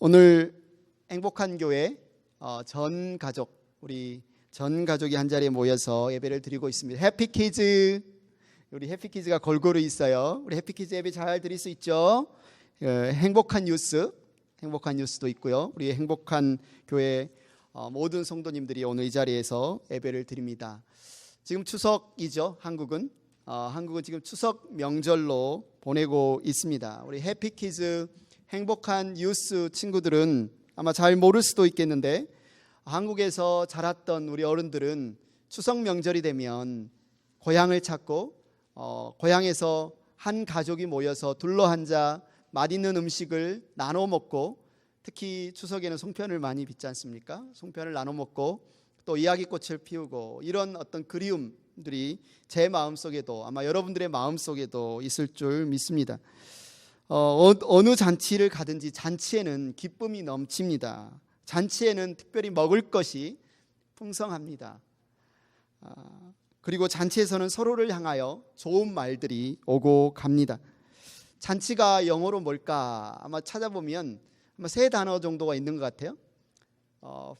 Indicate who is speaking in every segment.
Speaker 1: 오늘 행복한 교회 전 가족, 우리 전 가족이 한 자리에 모여서 예배를 드리고 있습니다. 해피키즈, 우리 해피키즈가 골고루 있어요. 우리 해피키즈 예배 잘 드릴 수 있죠? 행복한 뉴스도 있고요. 우리 행복한 교회 모든 성도님들이 오늘 이 자리에서 예배를 드립니다. 지금 추석이죠. 한국은 지금 추석 명절로 보내고 있습니다. 우리 해피키즈 행복한 뉴스 친구들은 아마 잘 모를 수도 있겠는데, 한국에서 자랐던 우리 어른들은 추석 명절이 되면 고향을 찾고 고향에서 한 가족이 모여서 둘러앉아 맛있는 음식을 나눠 먹고, 특히 추석에는 송편을 많이 빚지 않습니까? 송편을 나눠 먹고 또 이야기꽃을 피우고, 이런 어떤 그리움들이 제 마음속에도 아마 여러분들의 마음속에도 있을 줄 믿습니다. 어느 잔치를 가든지 잔치에는 기쁨이 넘칩니다. 잔치에는 특별히 먹을 것이 풍성합니다. 그리고 잔치에서는 서로를 향하여 좋은 말들이 오고 갑니다. 잔치가 영어로 뭘까? 아마 찾아보면 아마 세 단어 정도가 있는 것 같아요.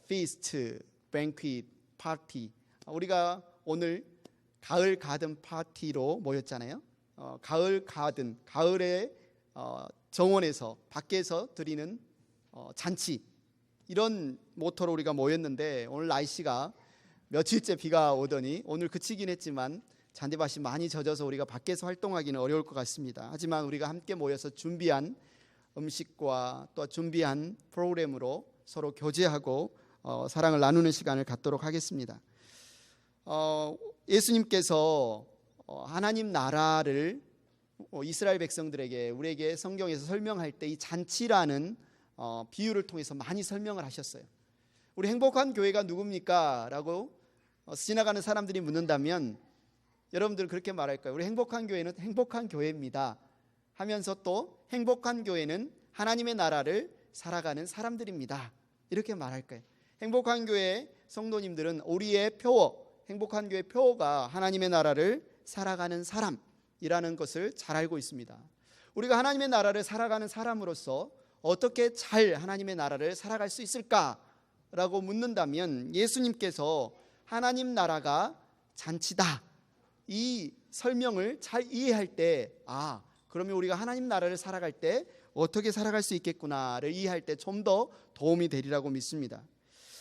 Speaker 1: feast, banquet, party. 우리가 오늘 가을 가든 파티로 모였잖아요. 가을 가든, 가을에 정원에서 밖에서 드리는 잔치, 이런 모토로 우리가 모였는데, 오늘 날씨가 며칠째 비가 오더니 오늘 그치긴 했지만 잔디밭이 많이 젖어서 우리가 밖에서 활동하기는 어려울 것 같습니다. 하지만 우리가 함께 모여서 준비한 음식과 또 준비한 프로그램으로 서로 교제하고 사랑을 나누는 시간을 갖도록 하겠습니다. 예수님께서 하나님 나라를 이스라엘 백성들에게, 우리에게 성경에서 설명할 때 이 잔치라는 비유를 통해서 많이 설명을 하셨어요. 우리 행복한 교회가 누굽니까? 라고 지나가는 사람들이 묻는다면 여러분들은 그렇게 말할 거예요. 우리 행복한 교회는 행복한 교회입니다 하면서, 또 행복한 교회는 하나님의 나라를 살아가는 사람들입니다, 이렇게 말할 거예요. 행복한 교회 성도님들은 우리의 표어, 행복한 교회 표어가 하나님의 나라를 살아가는 사람이라는 것을 잘 알고 있습니다. 우리가 하나님의 나라를 살아가는 사람으로서 어떻게 잘 하나님의 나라를 살아갈 수 있을까라고 묻는다면, 예수님께서 하나님 나라가 잔치다, 이 설명을 잘 이해할 때, 그러면 우리가 하나님 나라를 살아갈 때 어떻게 살아갈 수 있겠구나를 이해할 때 좀 더 도움이 되리라고 믿습니다.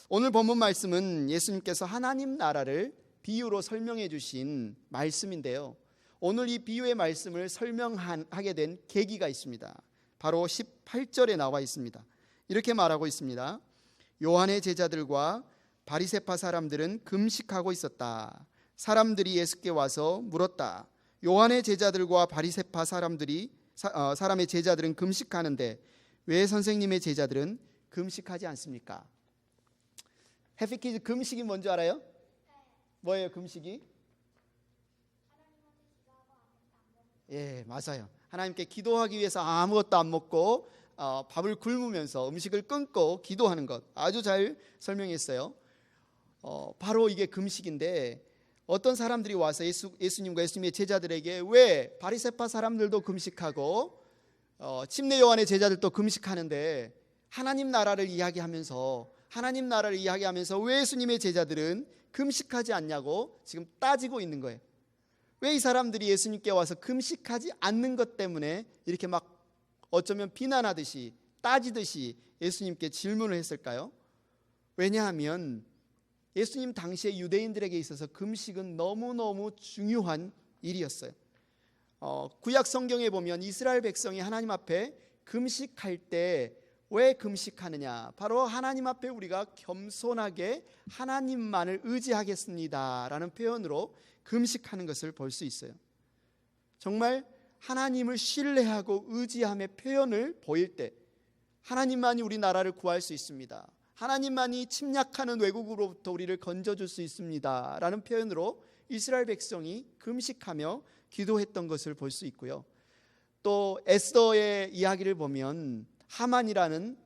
Speaker 1: 오늘 본문 말씀은 예수님께서 하나님 나라를 비유로 설명해 주신 말씀인데요, 오늘 이 비유의 말씀을 설명하게 된 계기가 있습니다. 바로 18절에 나와 있습니다. 이렇게 말하고 있습니다. 요한의 제자들과 바리새파 사람들은 금식하고 있었다. 사람들이 예수께 와서 물었다. 요한의 제자들과 바리새파 사람의 제자들은 금식하는데 왜 선생님의 제자들은 금식하지 않습니까? 해피키즈, 금식이 뭔지 알아요? 뭐예요 금식이? 예, 맞아요. 하나님께 기도하기 위해서 아무것도 안 먹고 밥을 굶으면서 음식을 끊고 기도하는 것, 아주 잘 설명했어요. 바로 이게 금식인데, 어떤 사람들이 와서 예수님과 예수님의 제자들에게 왜 바리새파 사람들도 금식하고 침례 요한의 제자들도 금식하는데 하나님 나라를 이야기하면서 왜 예수님의 제자들은 금식하지 않냐고 지금 따지고 있는 거예요. 왜 이 사람들이 예수님께 와서 금식하지 않는 것 때문에 이렇게 막 어쩌면 비난하듯이 따지듯이 예수님께 질문을 했을까요? 왜냐하면 예수님 당시에 유대인들에게 있어서 금식은 너무너무 중요한 일이었어요. 구약 성경에 보면 이스라엘 백성이 하나님 앞에 금식할 때 왜 금식하느냐? 바로 하나님 앞에 우리가 겸손하게 하나님만을 의지하겠습니다 라는 표현으로 금식하는 것을 볼 수 있어요. 정말 하나님을 신뢰하고 의지함의 표현을 보일 때 하나님만이 우리 나라를 구할 수 있습니다, 하나님만이 침략하는 외국으로부터 우리를 건져줄 수 있습니다 라는 표현으로 이스라엘 백성이 금식하며 기도했던 것을 볼 수 있고요. 또 에스더의 이야기를 보면 하만이라는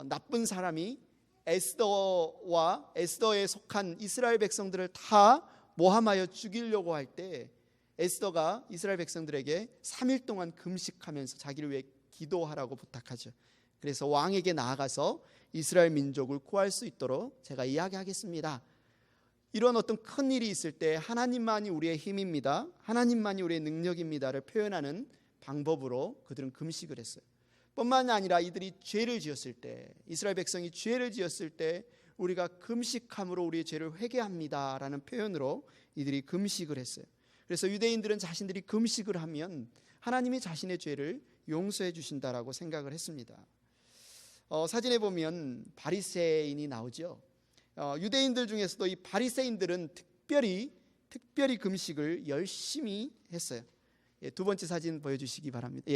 Speaker 1: 나쁜 사람이 에스더와 에스더에 속한 이스라엘 백성들을 다 모함하여 죽이려고 할 때 에스더가 이스라엘 백성들에게 3일 동안 금식하면서 자기를 위해 기도하라고 부탁하죠. 그래서 왕에게 나아가서 이스라엘 민족을 구할 수 있도록 제가 이야기하겠습니다. 이런 어떤 큰 일이 있을 때 하나님만이 우리의 힘입니다, 하나님만이 우리의 능력입니다를 표현하는 방법으로 그들은 금식을 했어요. 뿐만 아니라 이들이 죄를 지었을 때, 이스라엘 백성이 죄를 지었을 때 우리가 금식함으로 우리의 죄를 회개합니다라는 표현으로 이들이 금식을 했어요. 그래서 유대인들은 자신들이 금식을 하면 하나님이 자신의 죄를 용서해 주신다라고 생각을 했습니다. 사진에 보면 바리새인이 나오죠. 유대인들 중에서도 이 바리새인들은 특별히 금식을 열심히 했어요. 두 번째 사진 보여주시기 바랍니다.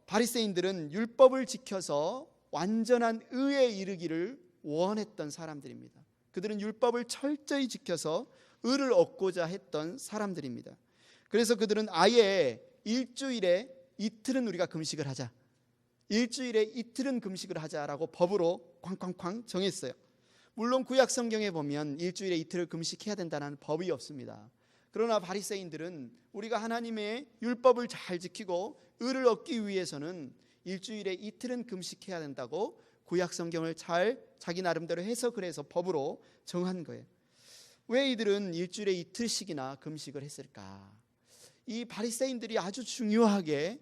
Speaker 1: 바리새인들은 율법을 지켜서 완전한 의에 이르기를 원했던 사람들입니다. 그들은 율법을 철저히 지켜서 의를 얻고자 했던 사람들입니다. 그래서 그들은 아예 일주일에 이틀은 우리가 금식을 하자, 일주일에 이틀은 금식을 하자라고 법으로 쾅쾅쾅 정했어요. 물론 구약 성경에 보면 일주일에 이틀을 금식해야 된다는 법이 없습니다. 그러나 바리새인들은 우리가 하나님의 율법을 잘 지키고 의를 얻기 위해서는 일주일에 이틀은 금식해야 된다고 구약 성경을 잘 자기 나름대로 해석을 해서 법으로 정한 거예요. 왜 이들은 일주일에 이틀씩이나 금식을 했을까? 이 바리새인들이 아주 중요하게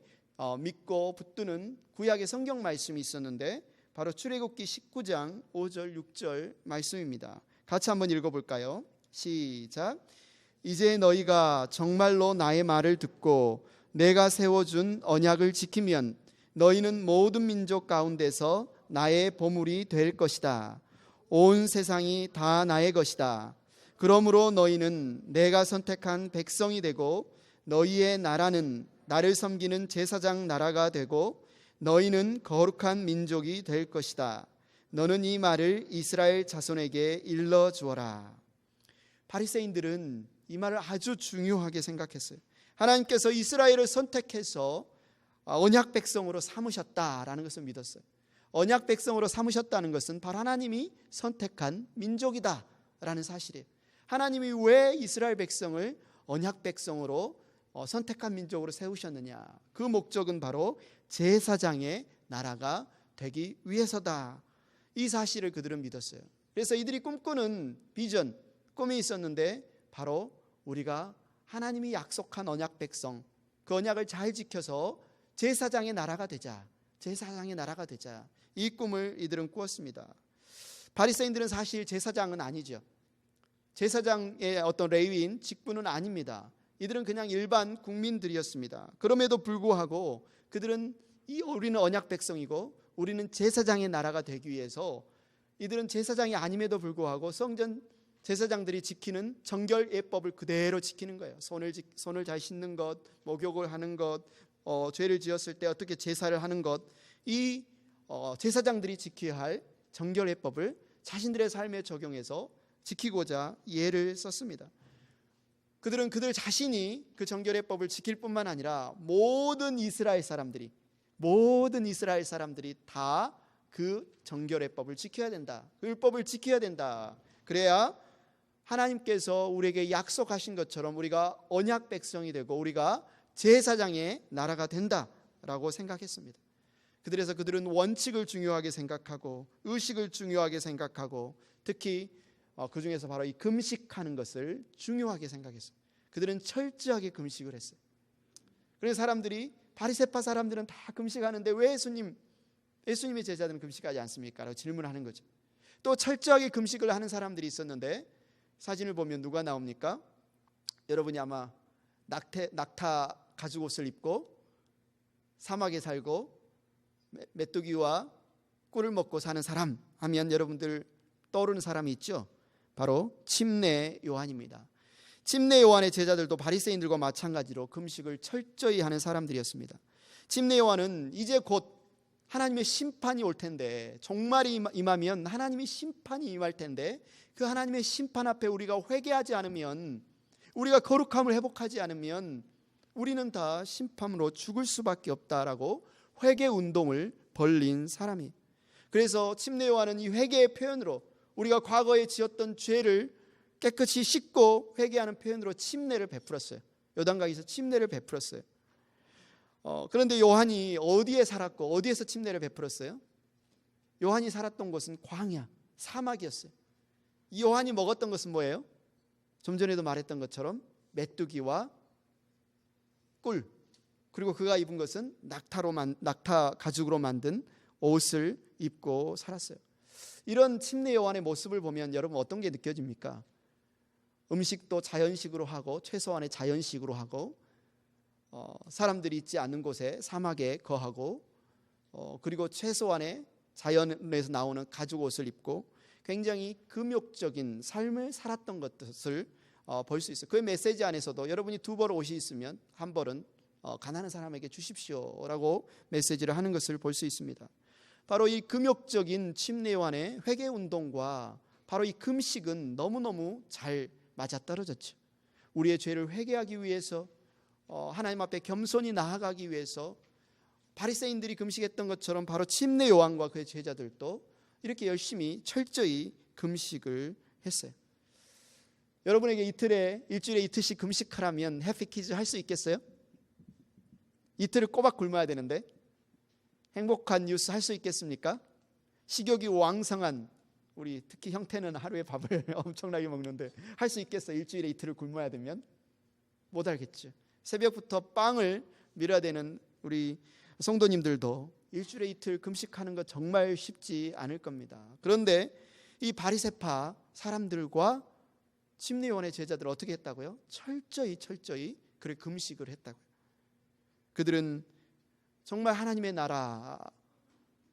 Speaker 1: 믿고 붙드는 구약의 성경 말씀이 있었는데 바로 출애굽기 19장 5절 6절 말씀입니다. 같이 한번 읽어볼까요? 시작. 이제 너희가 정말로 나의 말을 듣고 내가 세워준 언약을 지키면 너희는 모든 민족 가운데서 나의 보물이 될 것이다. 온 세상이 다 나의 것이다. 그러므로 너희는 내가 선택한 백성이 되고 너희의 나라는 나를 섬기는 제사장 나라가 되고 너희는 거룩한 민족이 될 것이다. 너는 이 말을 이스라엘 자손에게 일러 주어라. 바리새인들은 이 말을 아주 중요하게 생각했어요. 하나님께서 이스라엘을 선택해서 언약 백성으로 삼으셨다라는 것을 믿었어요. 언약 백성으로 삼으셨다는 것은 바로 하나님이 선택한 민족이다라는 사실이에요. 하나님이 왜 이스라엘 백성을 언약 백성으로 선택한 민족으로 세우셨느냐? 그 목적은 바로 제사장의 나라가 되기 위해서다. 이 사실을 그들은 믿었어요. 그래서 이들이 꿈꾸는 비전, 꿈이 있었는데 바로 우리가 하나님이 약속한 언약 백성, 그 언약을 잘 지켜서 제사장의 나라가 되자, 제사장의 나라가 되자. 이 꿈을 이들은 꾸었습니다. 바리새인들은 사실 제사장은 아니죠. 제사장의 어떤 레위인 직분은 아닙니다. 이들은 그냥 일반 국민들이었습니다. 그럼에도 불구하고 그들은 우리는 언약 백성이고 우리는 제사장의 나라가 되기 위해서 이들은 제사장이 아님에도 불구하고 성전 제사장들이 지키는 정결 예법을 그대로 지키는 거예요. 손을 잘 씻는 것, 목욕을 하는 것, 죄를 지었을 때 어떻게 제사를 하는 것, 이 제사장들이 지켜야 할 정결 예법을 자신들의 삶에 적용해서 지키고자 예를 썼습니다. 그들은 그들 자신이 그 정결 예법을 지킬 뿐만 아니라 모든 이스라엘 사람들이 다 그 정결 예법을 지켜야 된다. 그 율법을 지켜야 된다. 그래야 하나님께서 우리에게 약속하신 것처럼 우리가 언약 백성이 되고 우리가 제사장의 나라가 된다라고 생각했습니다. 그래서 그들은 원칙을 중요하게 생각하고 의식을 중요하게 생각하고 특히 그 중에서 바로 이 금식하는 것을 중요하게 생각했어요. 그들은 철저하게 금식을 했어요. 그래서 바리새파 사람들은 다 금식하는데 왜 예수님의 제자들은 금식하지 않습니까? 라고 질문하는 거죠. 또 철저하게 금식을 하는 사람들이 있었는데 사진을 보면 누가 나옵니까? 여러분이 아마 낙타 가죽옷을 입고 사막에 살고 메뚜기와 꿀을 먹고 사는 사람 하면 여러분들 떠오르는 사람이 있죠. 바로 침례 요한입니다. 침례 요한의 제자들도 바리새인들과 마찬가지로 금식을 철저히 하는 사람들이었습니다. 침례 요한은 이제 곧 하나님의 심판이 올 텐데, 종말이 임하면 하나님의 심판이 임할 텐데 그 하나님의 심판 앞에 우리가 회개하지 않으면, 우리가 거룩함을 회복하지 않으면 우리는 다 심판으로 죽을 수밖에 없다라고 회개 운동을 벌린 사람이. 그래서 침례 요한은 이 회개의 표현으로 우리가 과거에 지었던 죄를 깨끗이 씻고 회개하는 표현으로 침례를 베풀었어요. 요단강에서 침례를 베풀었어요. 그런데 요한이 어디에 살았고 어디에서 침례를 베풀었어요? 요한이 살았던 곳은 광야, 사막이었어요. 이 요한이 먹었던 것은 뭐예요? 좀 전에도 말했던 것처럼 메뚜기와 꿀, 그리고 그가 입은 것은 낙타 가죽으로 만든 옷을 입고 살았어요. 이런 침례 요한의 모습을 보면 여러분 어떤 게 느껴집니까? 음식도 자연식으로 하고 최소한의 자연식으로 하고 사람들이 있지 않는 곳에 사막에 거하고 그리고 최소한의 자연에서 나오는 가죽 옷을 입고 굉장히 금욕적인 삶을 살았던 것을 볼 수 있어요. 그 메시지 안에서도 여러분이 2벌 옷이 있으면 1벌은 가난한 사람에게 주십시오라고 메시지를 하는 것을 볼 수 있습니다. 바로 이 금욕적인 침례 요한의 회개운동과 바로 이 금식은 너무너무 잘 맞아떨어졌죠. 우리의 죄를 회개하기 위해서 하나님 앞에 겸손히 나아가기 위해서 바리새인들이 금식했던 것처럼 바로 침례 요한과 그의 제자들도 이렇게 열심히 철저히 금식을 했어요. 여러분에게 일주일에 이틀씩 금식하라면 해피 퀴즈 할 수 있겠어요? 이틀을 꼬박 굶어야 되는데 행복한 뉴스 할 수 있겠습니까? 식욕이 왕성한 우리 특히 형태는 하루에 밥을 엄청나게 먹는데 할 수 있겠어요? 일주일에 이틀을 굶어야 되면? 못 알겠죠. 새벽부터 빵을 밀어야 되는 우리 성도님들도 일주일에 이틀 금식하는 것 정말 쉽지 않을 겁니다. 그런데 이 바리새파 사람들과 침례 요한의 제자들 어떻게 했다고요? 철저히 그렇게 금식을 했다고요. 그들은 정말 하나님의 나라,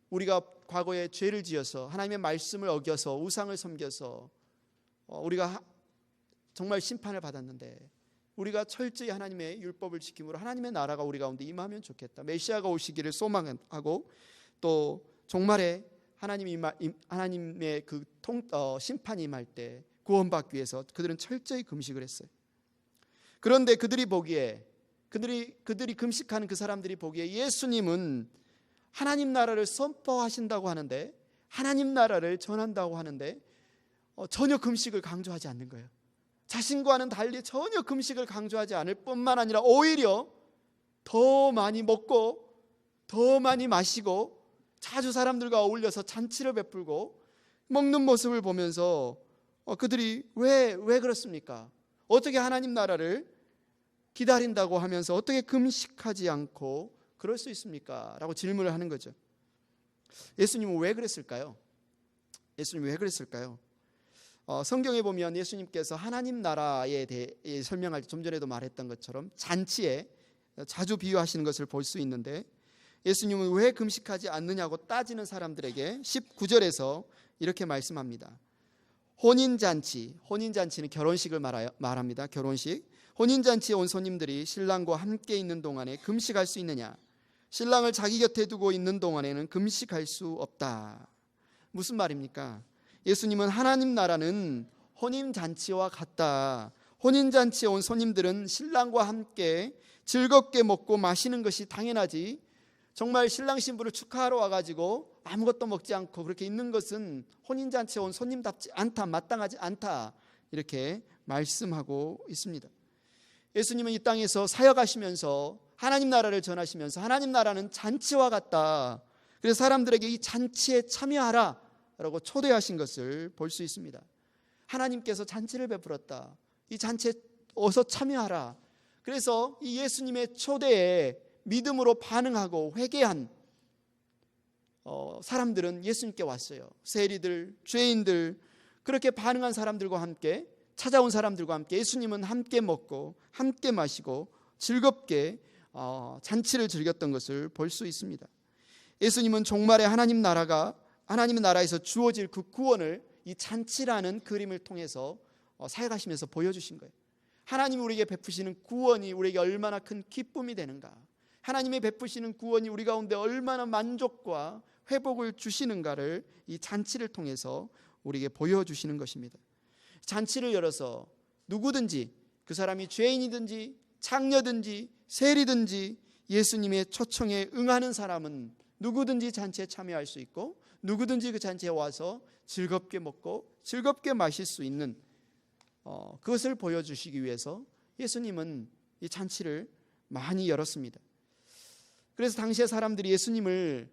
Speaker 1: 우리가 과거에 죄를 지어서 하나님의 말씀을 어겨서 우상을 섬겨서 우리가 정말 심판을 받았는데 우리가 철저히 하나님의 율법을 지킴으로 하나님의 나라가 우리 가운데 임하면 좋겠다. 메시아가 오시기를 소망하고 또 종말에 하나님의 그 심판이 임할 때 구원받기 위해서 그들은 철저히 금식을 했어요. 그런데 그들이 금식하는 그 사람들이 보기에 예수님은 하나님 나라를 선포하신다고 하는데 하나님 나라를 전한다고 하는데 전혀 금식을 강조하지 않는 거예요. 자신과는 달리 전혀 금식을 강조하지 않을 뿐만 아니라 오히려 더 많이 먹고 더 많이 마시고 자주 사람들과 어울려서 잔치를 베풀고 먹는 모습을 보면서 그들이 왜 그렇습니까? 어떻게 하나님 나라를 기다린다고 하면서 어떻게 금식하지 않고 그럴 수 있습니까? 라고 질문을 하는 거죠. 예수님은 왜 그랬을까요? 성경에 보면 예수님께서 하나님 나라에 대해 설명할 때 좀 전에도 말했던 것처럼 잔치에 자주 비유하시는 것을 볼 수 있는데 예수님은 왜 금식하지 않느냐고 따지는 사람들에게 19절에서 이렇게 말씀합니다. 혼인잔치는 결혼식을 말합니다. 결혼식. 혼인잔치에 온 손님들이 신랑과 함께 있는 동안에 금식할 수 있느냐? 신랑을 자기 곁에 두고 있는 동안에는 금식할 수 없다. 무슨 말입니까? 예수님은 하나님 나라는 혼인잔치와 같다. 혼인잔치에 온 손님들은 신랑과 함께 즐겁게 먹고 마시는 것이 당연하지, 정말 신랑 신부를 축하하러 와가지고 아무것도 먹지 않고 그렇게 있는 것은 혼인잔치에 온 손님답지 않다, 마땅하지 않다, 이렇게 말씀하고 있습니다. 예수님은 이 땅에서 사역하시면서 하나님 나라를 전하시면서 하나님 나라는 잔치와 같다, 그래서 사람들에게 이 잔치에 참여하라 라고 초대하신 것을 볼 수 있습니다. 하나님께서 잔치를 베풀었다, 이 잔치에 어서 참여하라. 그래서 이 예수님의 초대에 믿음으로 반응하고 회개한 사람들은 예수님께 왔어요. 세리들, 죄인들, 그렇게 반응한 사람들과 함께, 찾아온 사람들과 함께 예수님은 함께 먹고 함께 마시고 즐겁게 잔치를 즐겼던 것을 볼 수 있습니다. 예수님은 종말에 하나님 나라에서 주어질 그 구원을 이 잔치라는 그림을 통해서 사역하시면서 보여주신 거예요. 하나님이 우리에게 베푸시는 구원이 우리에게 얼마나 큰 기쁨이 되는가, 하나님의 베푸시는 구원이 우리 가운데 얼마나 만족과 회복을 주시는가를 이 잔치를 통해서 우리에게 보여주시는 것입니다. 잔치를 열어서 누구든지, 그 사람이 죄인이든지 창녀든지 세리든지 예수님의 초청에 응하는 사람은 누구든지 잔치에 참여할 수 있고 누구든지 그 잔치에 와서 즐겁게 먹고 즐겁게 마실 수 있는 그것을 보여주시기 위해서 예수님은 이 잔치를 많이 열었습니다. 그래서 당시에 사람들이 예수님을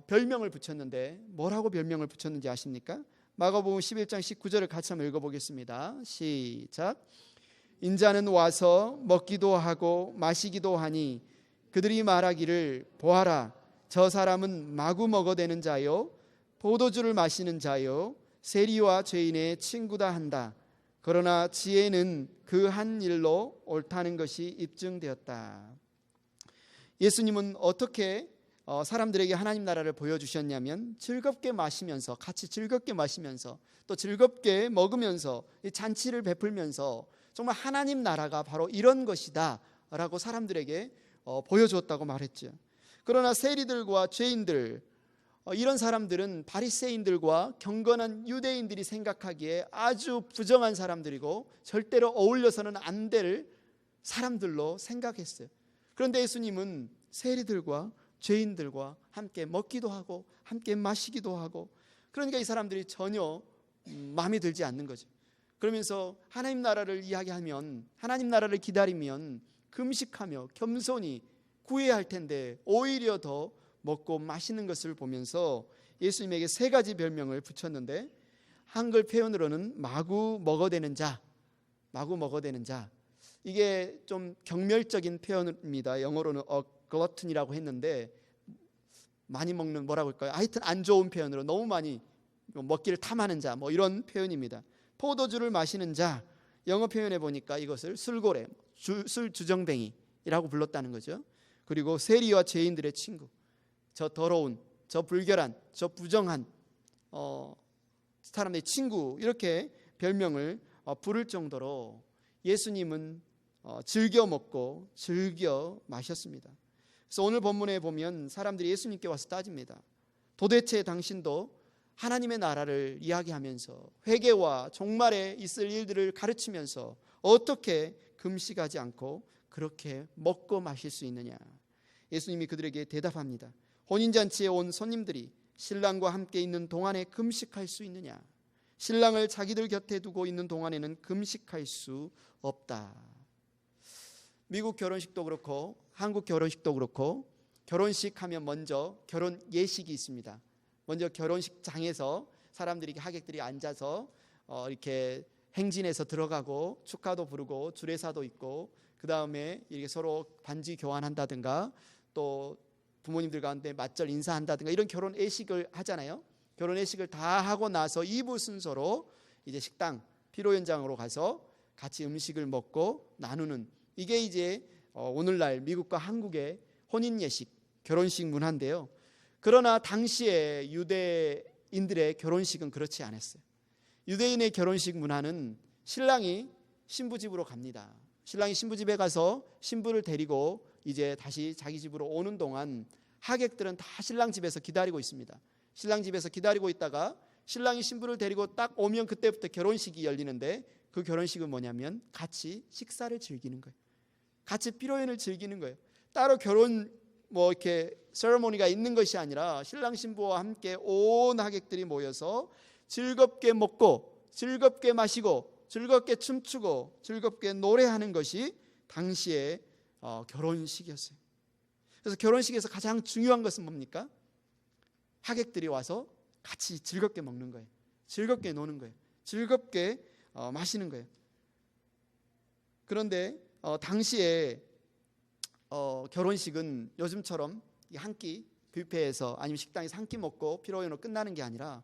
Speaker 1: 별명을 붙였는데 뭐라고 별명을 붙였는지 아십니까? 마가복음 11장 19절을 같이 한번 읽어보겠습니다. 시작. 인자는 와서 먹기도 하고 마시기도 하니 그들이 말하기를 보아라, 저 사람은 마구 먹어대는 자요 포도주를 마시는 자요 세리와 죄인의 친구다 한다. 그러나 지혜는 그 한 일로 옳다는 것이 입증되었다. 예수님은 어떻게 사람들에게 하나님 나라를 보여주셨냐면 즐겁게 마시면서, 같이 즐겁게 마시면서 또 즐겁게 먹으면서 잔치를 베풀면서 정말 하나님 나라가 바로 이런 것이다 라고 사람들에게 보여주었다고 말했죠. 그러나 세리들과 죄인들, 이런 사람들은 바리새인들과 경건한 유대인들이 생각하기에 아주 부정한 사람들이고 절대로 어울려서는 안 될 사람들로 생각했어요. 그런데 예수님은 세리들과 죄인들과 함께 먹기도 하고 함께 마시기도 하고, 그러니까 이 사람들이 전혀 마음에 들지 않는 거죠. 그러면서 하나님 나라를 이야기하면, 하나님 나라를 기다리면 금식하며 겸손히 구해야 할 텐데 오히려 더 먹고 마시는 것을 보면서 예수님에게 세 가지 별명을 붙였는데, 한글 표현으로는 마구 먹어대는 자, 마구 먹어대는 자. 이게 좀 경멸적인 표현입니다. 영어로는 glutton이라고 했는데 많이 먹는, 뭐라고 할까요? 하여튼 안 좋은 표현으로 너무 많이 먹기를 탐하는 자, 뭐 이런 표현입니다. 포도주를 마시는 자, 영어 표현해 보니까 이것을 술고래, 술 주정뱅이라고 불렀다는 거죠. 그리고 세리와 죄인들의 친구, 저 더러운, 저 불결한, 저 부정한 사람의 친구, 이렇게 별명을 부를 정도로 예수님은 즐겨 먹고 즐겨 마셨습니다. 그래서 오늘 본문에 보면 사람들이 예수님께 와서 따집니다. 도대체 당신도 하나님의 나라를 이야기하면서 회개와 종말에 있을 일들을 가르치면서 어떻게 금식하지 않고 그렇게 먹고 마실 수 있느냐? 예수님이 그들에게 대답합니다. 혼인잔치에 온 손님들이 신랑과 함께 있는 동안에 금식할 수 있느냐? 신랑을 자기들 곁에 두고 있는 동안에는 금식할 수 없다. 미국 결혼식도 그렇고 한국 결혼식도 그렇고, 결혼식 하면 먼저 결혼 예식이 있습니다. 먼저 결혼식장에서 사람들이, 하객들이 앉아서 이렇게 행진해서 들어가고 축하도 부르고 주례사도 있고, 그 다음에 이렇게 서로 반지 교환한다든가 또 부모님들 가운데 맞절 인사한다든가 이런 결혼 예식을 하잖아요. 결혼 예식을 다 하고 나서 2부 순서로 이제 식당, 피로 현장으로 가서 같이 음식을 먹고 나누는, 이게 이제 오늘날 미국과 한국의 혼인 예식, 결혼식 문화인데요. 그러나 당시에 유대인들의 결혼식은 그렇지 않았어요. 유대인의 결혼식 문화는 신랑이 신부 집으로 갑니다. 신랑이 신부 집에 가서 신부를 데리고 이제 다시 자기 집으로 오는 동안 하객들은 다 신랑 집에서 기다리고 있습니다. 신랑 집에서 기다리고 있다가 신랑이 신부를 데리고 딱 오면 그때부터 결혼식이 열리는데, 그 결혼식은 뭐냐면 같이 식사를 즐기는 거예요. 같이 피로연을 즐기는 거예요. 따로 결혼 이렇게 세레모니가 있는 것이 아니라 신랑 신부와 함께 온 하객들이 모여서 즐겁게 먹고 즐겁게 마시고 즐겁게 춤추고 즐겁게 노래하는 것이 당시의 결혼식이었어요. 그래서 결혼식에서 가장 중요한 것은 뭡니까? 하객들이 와서 같이 즐겁게 먹는 거예요. 즐겁게 노는 거예요. 즐겁게 마시는 거예요. 그런데 당시에 결혼식은 요즘처럼 한 끼 뷔페에서 아니면 식당에서 한 끼 먹고 피로연으로 끝나는 게 아니라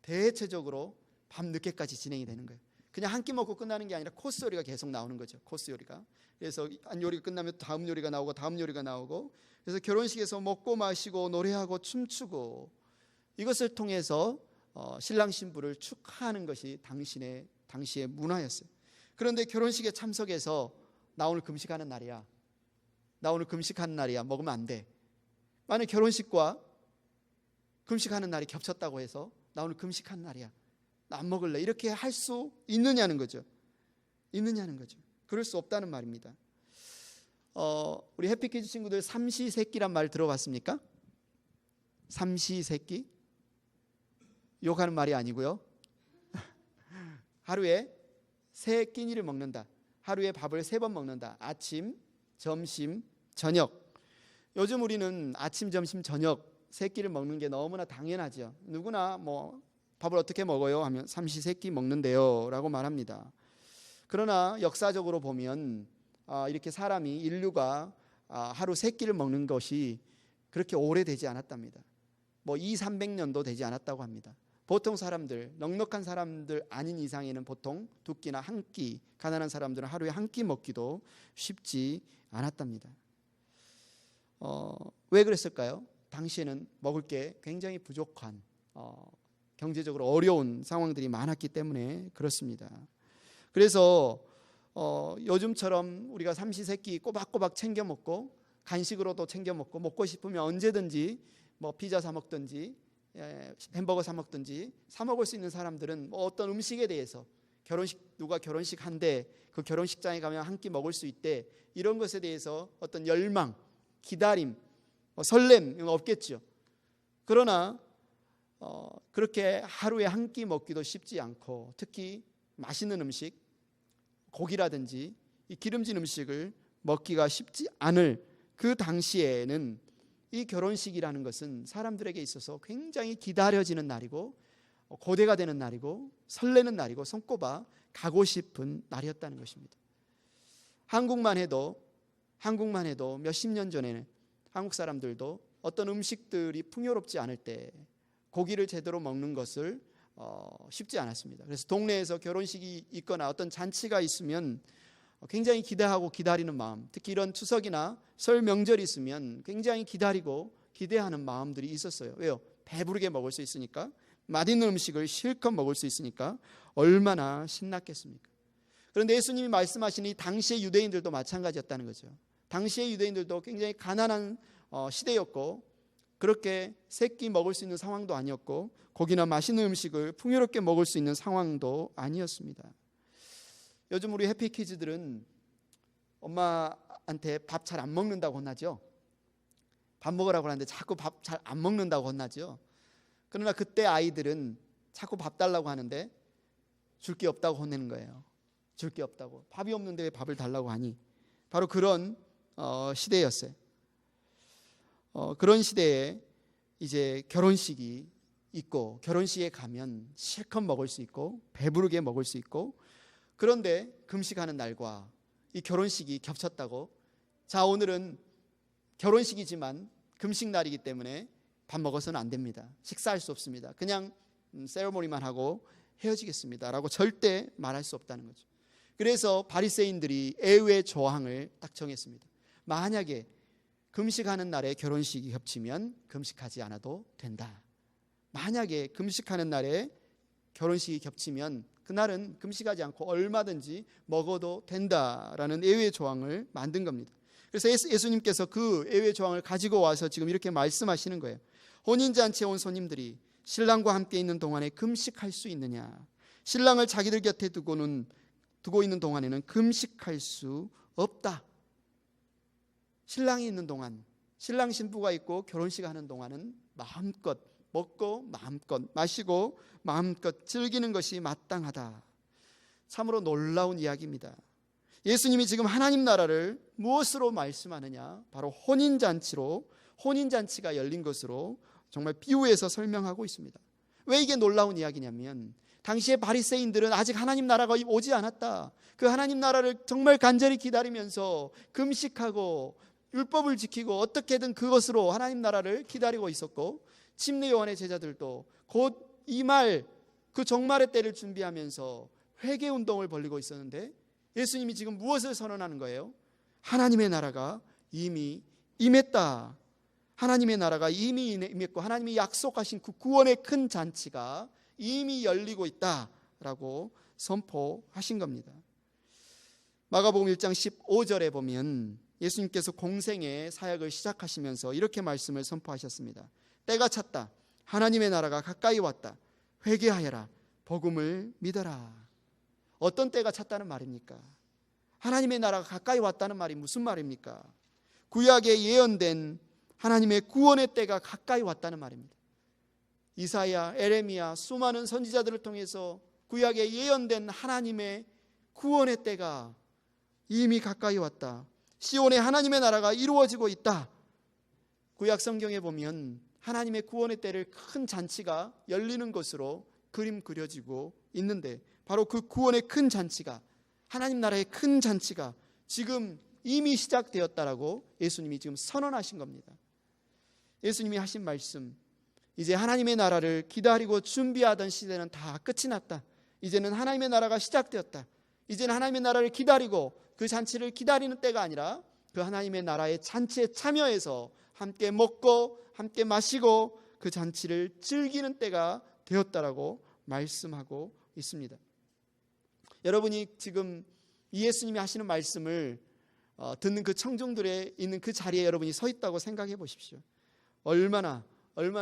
Speaker 1: 대체적으로 밤 늦게까지 진행이 되는 거예요. 그냥 한 끼 먹고 끝나는 게 아니라 코스 요리가 계속 나오는 거죠. 코스 요리가. 그래서 한 요리가 끝나면 다음 요리가 나오고 다음 요리가 나오고, 그래서 결혼식에서 먹고 마시고 노래하고 춤추고, 이것을 통해서 신랑 신부를 축하하는 것이 당시의 문화였어요. 그런데 결혼식에 참석해서 나 오늘 금식하는 날이야, 나 오늘 금식하는 날이야, 먹으면 안 돼. 만약 결혼식과 금식하는 날이 겹쳤다고 해서 나 오늘 금식하는 날이야, 나 안 먹을래, 이렇게 할 수 있느냐는 거죠. 있느냐는 거죠. 그럴 수 없다는 말입니다. 우리 해피키즈 친구들 삼시세끼란 말 들어봤습니까? 삼시세끼? 욕하는 말이 아니고요. 하루에 3끼니를 먹는다. 하루에 밥을 3번 먹는다. 아침, 점심, 저녁. 요즘 우리는 아침, 점심, 저녁 세 끼를 먹는 게 너무나 당연하죠. 누구나 뭐 밥을 어떻게 먹어요 하면 삼시세끼 먹는데요 라고 말합니다. 그러나 역사적으로 보면 이렇게 사람이 인류가 하루 세 끼를 먹는 것이 그렇게 오래되지 않았답니다. 뭐 200~300년도 되지 않았다고 합니다. 보통 사람들, 넉넉한 사람들 아닌 이상에는 보통 두 끼나 한 끼, 가난한 사람들은 하루에 한 끼 먹기도 쉽지 않았답니다. 왜 그랬을까요? 당시에는 먹을 게 굉장히 부족한, 경제적으로 어려운 상황들이 많았기 때문에 그렇습니다. 그래서 요즘처럼 우리가 삼시세끼 꼬박꼬박 챙겨 먹고 간식으로도 챙겨 먹고 싶으면 언제든지 뭐 피자 사 먹든지 햄버거 사 먹든지 사 먹을 수 있는 사람들은 뭐 어떤 음식에 대해서 누가 결혼식 한대 그 결혼식장에 가면 한 끼 먹을 수 있대, 이런 것에 대해서 어떤 열망, 기다림, 설렘 이런 거 없겠죠. 그러나 그렇게 하루에 한 끼 먹기도 쉽지 않고, 특히 맛있는 음식, 고기라든지 이 기름진 음식을 먹기가 쉽지 않을 그 당시에는 이 결혼식이라는 것은 사람들에게 있어서 굉장히 기다려지는 날이고 고대가 되는 날이고 설레는 날이고 손꼽아 가고 싶은 날이었다는 것입니다. 한국만 해도 몇십 년 전에는 한국 사람들도 어떤 음식들이 풍요롭지 않을 때 고기를 제대로 먹는 것을 쉽지 않았습니다. 그래서 동네에서 결혼식이 있거나 어떤 잔치가 있으면 굉장히 기대하고 기다리는 마음, 특히 이런 추석이나 설 명절이 있으면 굉장히 기다리고 기대하는 마음들이 있었어요. 왜요? 배부르게 먹을 수 있으니까, 맛있는 음식을 실컷 먹을 수 있으니까 얼마나 신났겠습니까? 그런데 예수님이 말씀하신 이 당시의 유대인들도 마찬가지였다는 거죠. 당시의 유대인들도 굉장히 가난한 시대였고 그렇게 세 끼 먹을 수 있는 상황도 아니었고 고기나 맛있는 음식을 풍요롭게 먹을 수 있는 상황도 아니었습니다. 요즘 우리 해피키즈들은 엄마한테 밥 잘 안 먹는다고 혼나죠. 밥 먹으라고 하는데 자꾸 밥 잘 안 먹는다고 혼나죠. 그러나 그때 아이들은 자꾸 밥 달라고 하는데 줄 게 없다고 혼내는 거예요. 줄 게 없다고. 밥이 없는데 왜 밥을 달라고 하니? 바로 그런 시대였어요. 그런 시대에 이제 결혼식이 있고 결혼식에 가면 실컷 먹을 수 있고 배부르게 먹을 수 있고, 그런데 금식하는 날과 이 결혼식이 겹쳤다고, 자 오늘은 결혼식이지만 금식 날이기 때문에 밥 먹어서는 안 됩니다. 식사할 수 없습니다. 그냥 세레모니만 하고 헤어지겠습니다 라고 절대 말할 수 없다는 거죠. 그래서 바리새인들이 애외 조항을 딱 정했습니다. 만약에 금식하는 날에 결혼식이 겹치면 금식하지 않아도 된다. 만약에 금식하는 날에 결혼식이 겹치면 그날은 금식하지 않고 얼마든지 먹어도 된다라는 예외 조항을 만든 겁니다. 그래서 예수님께서 그 예외 조항을 가지고 와서 지금 이렇게 말씀하시는 거예요. 혼인잔치에 온 손님들이 신랑과 함께 있는 동안에 금식할 수 있느냐? 신랑을 자기들 곁에 두고 있는 동안에는 금식할 수 없다. 신랑이 있는 동안, 신랑 신부가 있고 결혼식 하는 동안은 마음껏 먹고 마음껏 마시고 마음껏 즐기는 것이 마땅하다. 참으로 놀라운 이야기입니다. 예수님이 지금 하나님 나라를 무엇으로 말씀하느냐? 바로 혼인잔치로, 혼인잔치가 열린 것으로 정말 비유해서 설명하고 있습니다. 왜 이게 놀라운 이야기냐면 당시의 바리새인들은 아직 하나님 나라가 오지 않았다. 그 하나님 나라를 정말 간절히 기다리면서 금식하고 율법을 지키고 어떻게든 그것으로 하나님 나라를 기다리고 있었고, 침례 요한의 제자들도 곧 이 말, 그 종말의 때를 준비하면서 회개 운동을 벌이고 있었는데 예수님이 지금 무엇을 선언하는 거예요? 하나님의 나라가 이미 임했다. 하나님의 나라가 이미 임했고 하나님이 약속하신 그 구원의 큰 잔치가 이미 열리고 있다라고 선포하신 겁니다. 마가복음 1장 15절에 보면 예수님께서 공생의 사역을 시작하시면서 이렇게 말씀을 선포하셨습니다. 때가 찼다. 하나님의 나라가 가까이 왔다. 회개하여라. 복음을 믿어라. 어떤 때가 찼다는 말입니까? 하나님의 나라가 가까이 왔다는 말이 무슨 말입니까? 구약에 예언된 하나님의 구원의 때가 가까이 왔다는 말입니다. 이사야, 에레미야, 수많은 선지자들을 통해서 구약에 예언된 하나님의 구원의 때가 이미 가까이 왔다. 시온에 하나님의 나라가 이루어지고 있다. 구약 성경에 보면 하나님의 구원의 때를 큰 잔치가 열리는 것으로 그림 그려지고 있는데, 바로 그 구원의 큰 잔치가, 하나님 나라의 큰 잔치가 지금 이미 시작되었다라고 예수님이 지금 선언하신 겁니다. 예수님이 하신 말씀, 이제 하나님의 나라를 기다리고 준비하던 시대는 다 끝이 났다. 이제는 하나님의 나라가 시작되었다. 이제는 하나님의 나라를 기다리고 그 잔치를 기다리는 때가 아니라 그 하나님의 나라의 잔치에 참여해서 함께 먹고 함께 마시고 그 잔치를 즐기는 때가 되었다라고 말씀하고 있습니다. 여러분이 지금 이 예수님이 하시는 말씀을 듣는 그 청중들의 있는 그 자리에 여러분이 서 있다고 생각해 보십시오. 얼마나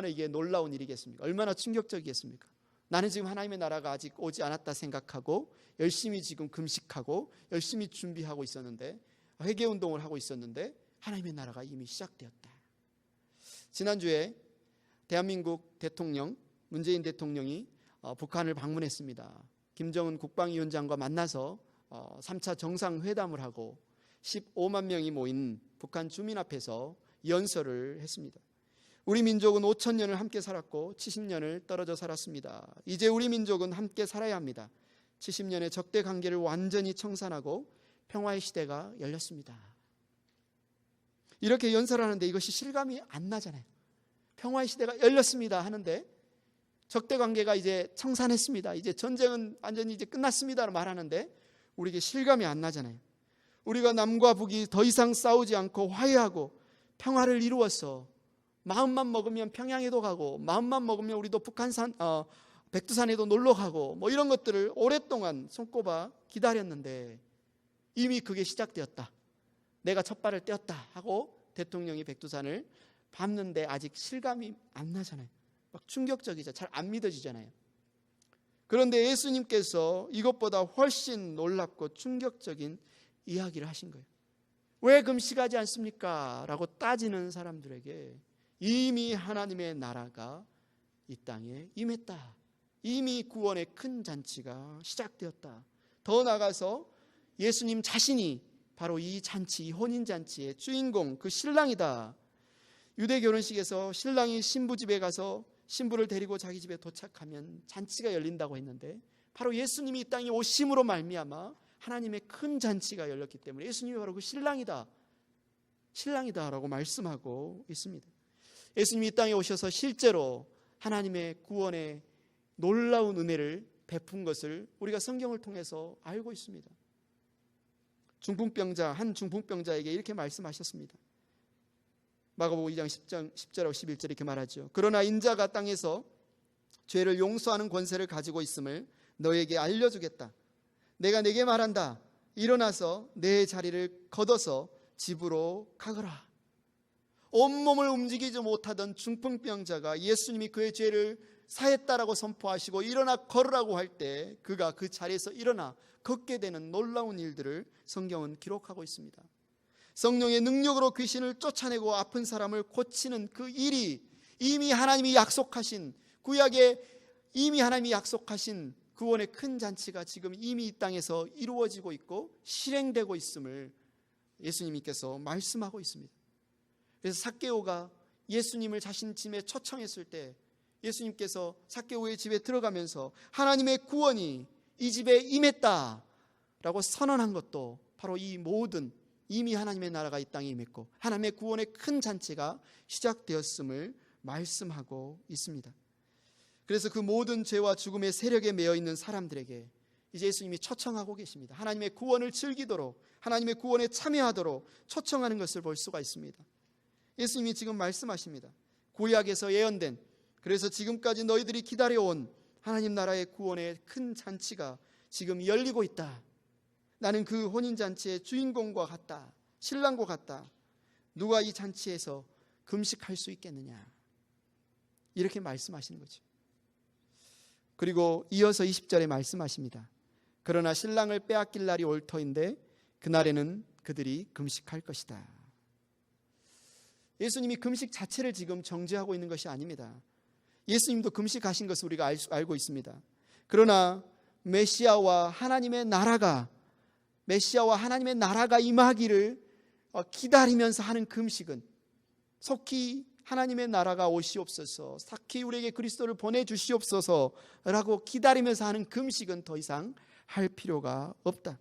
Speaker 1: 이게 놀라운 일이겠습니까? 얼마나 충격적이겠습니까? 나는 지금 하나님의 나라가 아직 오지 않았다 생각하고 열심히 지금 금식하고 열심히 준비하고 있었는데, 회개운동을 하고 있었는데 하나님의 나라가 이미 시작되었다. 지난주에 대한민국 대통령 문재인 대통령이 북한을 방문했습니다. 김정은 국방위원장과 만나서 3차 정상회담을 하고 15만 명이 모인 북한 주민 앞에서 연설을 했습니다. 우리 민족은 5천 년을 함께 살았고 70년을 떨어져 살았습니다. 이제 우리 민족은 함께 살아야 합니다. 70년의 적대 관계를 완전히 청산하고 평화의 시대가 열렸습니다. 이렇게 연설하는데 이것이 실감이 안 나잖아요. 평화의 시대가 열렸습니다 하는데 적대 관계가 이제 청산했습니다, 이제 전쟁은 완전히 이제 끝났습니다라고 말하는데 우리에게 실감이 안 나잖아요. 우리가 남과 북이 더 이상 싸우지 않고 화해하고 평화를 이루어서 마음만 먹으면 평양에도 가고 마음만 먹으면 우리도 북한산 백두산에도 놀러 가고 뭐 이런 것들을 오랫동안 손꼽아 기다렸는데 이미 그게 시작되었다. 내가 첫 발을 떼었다 하고 대통령이 백두산을 밟는데 아직 실감이 안 나잖아요. 막 충격적이죠. 잘 안 믿어지잖아요. 그런데 예수님께서 이것보다 훨씬 놀랍고 충격적인 이야기를 하신 거예요. 왜 금식하지 않습니까? 라고 따지는 사람들에게 이미 하나님의 나라가 이 땅에 임했다. 이미 구원의 큰 잔치가 시작되었다. 더 나아가서 예수님 자신이 바로 이 잔치, 이 혼인잔치의 주인공, 그 신랑이다. 유대 결혼식에서 신랑이 신부 집에 가서 신부를 데리고 자기 집에 도착하면 잔치가 열린다고 했는데 바로 예수님이 이 땅에 오심으로 말미암아 하나님의 큰 잔치가 열렸기 때문에 예수님이 바로 그 신랑이다라고 말씀하고 있습니다. 예수님이 이 땅에 오셔서 실제로 하나님의 구원의 놀라운 은혜를 베푼 것을 우리가 성경을 통해서 알고 있습니다. 한 중풍병자에게 이렇게 말씀하셨습니다. 마가복음 2장 10절하고 11절 이렇게 말하죠. 그러나 인자가 땅에서 죄를 용서하는 권세를 가지고 있음을 너에게 알려주겠다. 내가 네게 말한다. 일어나서 내 자리를 걷어서 집으로 가거라. 온몸을 움직이지 못하던 중풍병자가 예수님이 그의 죄를 사했다라고 선포하시고 일어나 걸으라고 할 때 그가 그 자리에서 일어나 걷게 되는 놀라운 일들을 성경은 기록하고 있습니다. 성령의 능력으로 귀신을 쫓아내고 아픈 사람을 고치는 그 일이 이미 하나님이 약속하신 구약에 이미 하나님이 약속하신 구원의 큰 잔치가 지금 이미 이 땅에서 이루어지고 있고 실행되고 있음을 예수님께서 말씀하고 있습니다. 그래서 삭개오가 예수님을 자신 집에 초청했을 때 예수님께서 삭개오의 집에 들어가면서 하나님의 구원이 이 집에 임했다라고 선언한 것도 바로 이 모든 이미 하나님의 나라가 이 땅에 임했고 하나님의 구원의 큰 잔치가 시작되었음을 말씀하고 있습니다. 그래서 그 모든 죄와 죽음의 세력에 매여 있는 사람들에게 이제 예수님이 초청하고 계십니다. 하나님의 구원을 즐기도록 하나님의 구원에 참여하도록 초청하는 것을 볼 수가 있습니다. 예수님이 지금 말씀하십니다. 구약에서 예언된 그래서 지금까지 너희들이 기다려온 하나님 나라의 구원의 큰 잔치가 지금 열리고 있다. 나는 그 혼인잔치의 주인공과 같다. 신랑과 같다. 누가 이 잔치에서 금식할 수 있겠느냐. 이렇게 말씀하시는 거죠. 그리고 이어서 20절에 말씀하십니다. 그러나 신랑을 빼앗길 날이 올 터인데 그날에는 그들이 금식할 것이다. 예수님이 금식 자체를 지금 정죄하고 있는 것이 아닙니다. 예수님도 금식하신 것을 우리가 알고 있습니다. 그러나 메시아와 하나님의 나라가 임하기를 기다리면서 하는 금식은 속히 하나님의 나라가 오시옵소서, 속히 우리에게 그리스도를 보내주시옵소서라고 기다리면서 하는 금식은 더 이상 할 필요가 없다.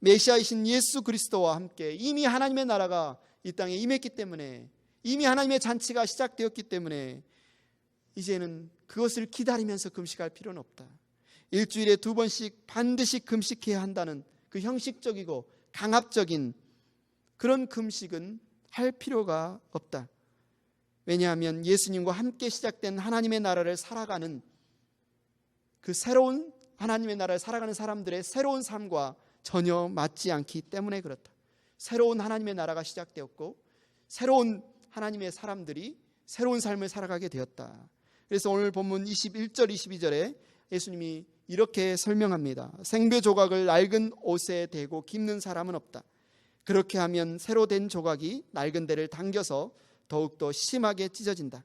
Speaker 1: 메시아이신 예수 그리스도와 함께 이미 하나님의 나라가 이 땅에 임했기 때문에, 이미 하나님의 잔치가 시작되었기 때문에 이제는 그것을 기다리면서 금식할 필요는 없다. 일주일에 2번씩 반드시 금식해야 한다는 그 형식적이고 강압적인 그런 금식은 할 필요가 없다. 왜냐하면 예수님과 함께 시작된 하나님의 나라를 살아가는 그 새로운 하나님의 나라를 살아가는 사람들의 새로운 삶과 전혀 맞지 않기 때문에 그렇다. 새로운 하나님의 나라가 시작되었고 새로운 하나님의 사람들이 새로운 삶을 살아가게 되었다. 그래서 오늘 본문 21절 22절에 예수님이 이렇게 설명합니다. 생배 조각을 낡은 옷에 대고 깁는 사람은 없다. 그렇게 하면 새로 된 조각이 낡은 데를 당겨서 더욱더 심하게 찢어진다.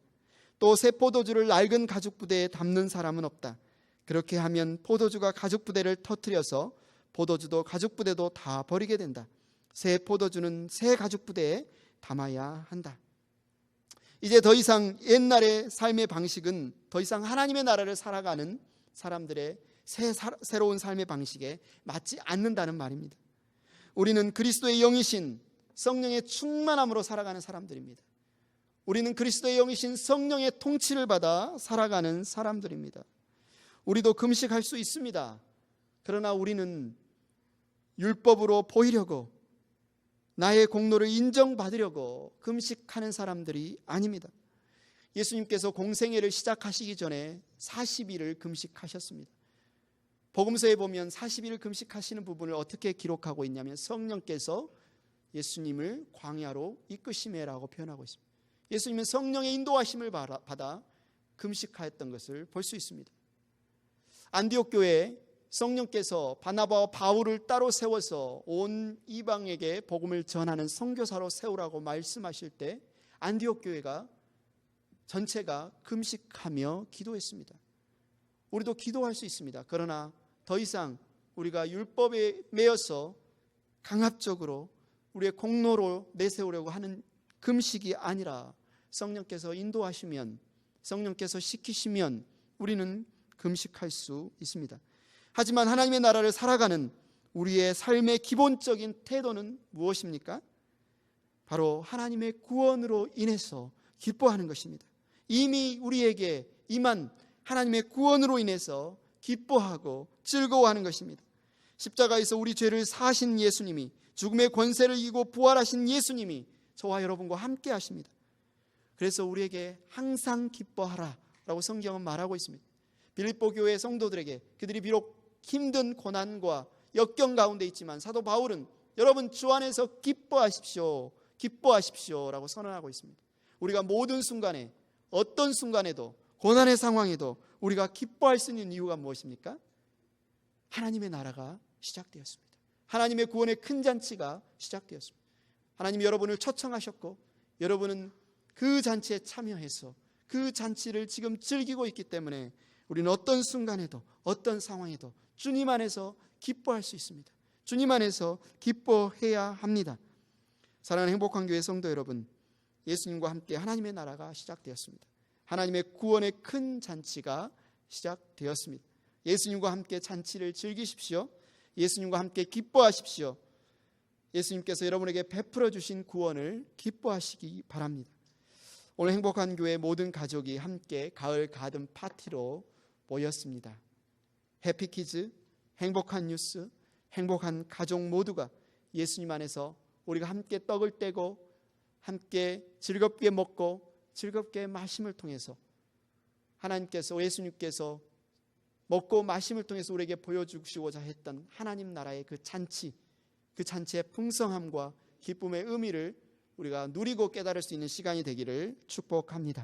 Speaker 1: 또 새 포도주를 낡은 가죽 부대에 담는 사람은 없다. 그렇게 하면 포도주가 가죽 부대를 터뜨려서 포도주도 가죽 부대도 다 버리게 된다. 새 포도주는 새 가죽 부대에 담아야 한다. 이제 더 이상 옛날의 삶의 방식은 더 이상 하나님의 나라를 살아가는 사람들의 새로운 삶의 방식에 맞지 않는다는 말입니다. 우리는 그리스도의 영이신 성령의 충만함으로 살아가는 사람들입니다. 우리는 그리스도의 영이신 성령의 통치를 받아 살아가는 사람들입니다. 우리도 금식할 수 있습니다. 그러나 우리는 율법으로 보이려고, 나의 공로를 인정받으려고 금식하는 사람들이 아닙니다. 예수님께서 공생애를 시작하시기 전에 40일을 금식하셨습니다. 복음서에 보면 40일을 금식하시는 부분을 어떻게 기록하고 있냐면 성령께서 예수님을 광야로 이끄시매라고 표현하고 있습니다. 예수님은 성령의 인도하심을 받아 금식하였던 것을 볼 수 있습니다. 안디옥 교회에 성령께서 바나바와 바울을 따로 세워서 온 이방에게 복음을 전하는 선교사로 세우라고 말씀하실 때 안디옥 교회가 전체가 금식하며 기도했습니다. 우리도 기도할 수 있습니다. 그러나 더 이상 우리가 율법에 매여서 강압적으로 우리의 공로로 내세우려고 하는 금식이 아니라 성령께서 인도하시면, 성령께서 시키시면 우리는 금식할 수 있습니다. 하지만 하나님의 나라를 살아가는 우리의 삶의 기본적인 태도는 무엇입니까? 바로 하나님의 구원으로 인해서 기뻐하는 것입니다. 이미 우리에게 임한 하나님의 구원으로 인해서 기뻐하고 즐거워하는 것입니다. 십자가에서 우리 죄를 사하신 예수님이, 죽음의 권세를 이기고 부활하신 예수님이 저와 여러분과 함께 하십니다. 그래서 우리에게 항상 기뻐하라 라고 성경은 말하고 있습니다. 빌립보 교회 성도들에게 그들이 비록 힘든 고난과 역경 가운데 있지만 사도 바울은 여러분 주 안에서 기뻐하십시오, 기뻐하십시오 라고 선언하고 있습니다. 우리가 모든 순간에, 어떤 순간에도, 고난의 상황에도 우리가 기뻐할 수 있는 이유가 무엇입니까? 하나님의 나라가 시작되었습니다. 하나님의 구원의 큰 잔치가 시작되었습니다. 하나님이 여러분을 초청하셨고 여러분은 그 잔치에 참여해서 그 잔치를 지금 즐기고 있기 때문에 우리는 어떤 순간에도, 어떤 상황에도 주님 안에서 기뻐할 수 있습니다. 주님 안에서 기뻐해야 합니다. 사랑하는 행복한 교회 성도 여러분, 예수님과 함께 하나님의 나라가 시작되었습니다. 하나님의 구원의 큰 잔치가 시작되었습니다. 예수님과 함께 잔치를 즐기십시오. 예수님과 함께 기뻐하십시오. 예수님께서 여러분에게 베풀어 주신 구원을 기뻐하시기 바랍니다. 오늘 행복한 교회 모든 가족이 함께 가을 가든 파티로 모였습니다. 해피키즈, 행복한 뉴스, 행복한 가족 모두가 예수님 안에서 우리가 함께 떡을 떼고 함께 즐겁게 먹고 즐겁게 마심을 통해서 하나님께서, 예수님께서 먹고 마심을 통해서 우리에게 보여주시고자 했던 하나님 나라의 그 잔치, 그 잔치의 풍성함과 기쁨의 의미를 우리가 누리고 깨달을 수 있는 시간이 되기를 축복합니다.